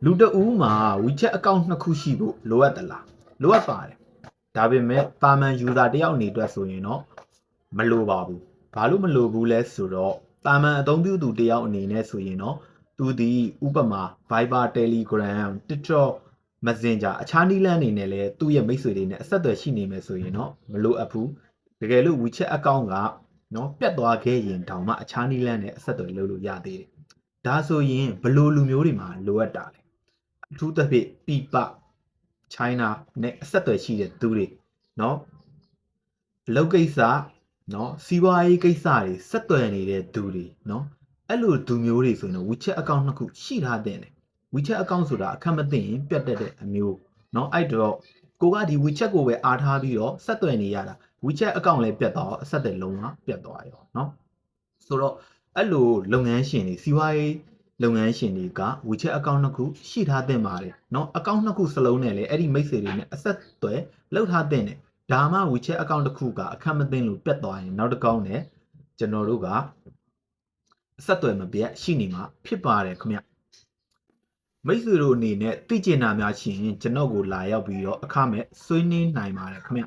လူတဦးမှာ WeChat account နှစ်ခုရှိဖို့လိုအပ်သလားလိုအပ်ပါတယ်ဒါပေမဲ့တာမန် user တယောက်အနေအတွက်ဆိုရင်တော့မလိုပါဘူးဘာလို့မလိုဘူးလဲဆိုတော့တာမန်အသုံးပြုသူတယောက်အနေနဲ့ဆိုရင်တော့သူဒီဥပမာ Viber Telegram TikTok Messenger အခြားနည်းလမ်းတွေနဲ့လည်းသူ့ရဲ့မိတ်ဆွေတွေနဲ့အဆက်အသွယ်ရှိနေမယ်ဆိုရင်တော့မလိုအပ်ဘူးတကယ်လို့ WeChat account ကနော်ပြတ်သွားခဲ့ရင်တောင်မှအခြားနည်းလမ်းနဲ့အဆက်အသွယ်လုပ်လို့ရသေးတယ်ဒါဆိုရင်ဘယ်လိုလူမျိုးတွေမှာလိုအပ်တာလဲအထူးသဖြင့်ပြပ China နဲ့အဆက်အသွယ်ရှိတဲ့သူတွေနော်အလုပ်ကိစ္စနော်စီးပွားရေးကိစ္စတွေဆက်သွယ်နေတဲ့သူတွေနော်အဲ့လိုသူမျိုးတွေဆိုရင်တော့ WeChat account နှစ်ခုရှိထားတဲ့တယ် WeChat account ဆိုတာအခက်မသိရင်ပြတ်တက်တဲ့အမျိုးနော်အဲ့တော့ကိုကဒီ WeChat ကိုပဲအားထားပြီးတော့ဆက်သွယ်နေရတာ WeChat account လည်းပြတ်သွားတော့အဆက်အသွယ်လုံးဝပြတ်သွားရောနော်ဆိုတော့အဲ့လိုလုပ်ငန်းရှင်တွေစီးပွားရေးလုပ်ငန်းရှင်တွေက WeChat account နှစ်ခုရှိထားတဲ့ပါတယ်เนาะ account နှစ်ခုစလုံးနဲ့လည်းအဲ့ဒီမိတ်ဆွေတွေနဲ့အဆက်အသွယ်လုပ်ထားတဲ့တယ်ဒါမှ WeChat account တစ်ခုကအခက်မသိလို့ပြတ်သွားရင်နောက်တစ်ကောင်းနဲ့ကျွန်တော်တို့ကအဆက်အသွယ်မပြတ်ရှိနေမှာဖြစ်ပါတယ်ခင်ဗျမိတ်ဆွေတို့အနေနဲ့သိကျင်တာများရှိရင်ကျွန်တော်ကိုလာရောက်ပြီးတော့အခမဲ့ဆွေးနွေးနိုင်ပါတယ်ခင်ဗျ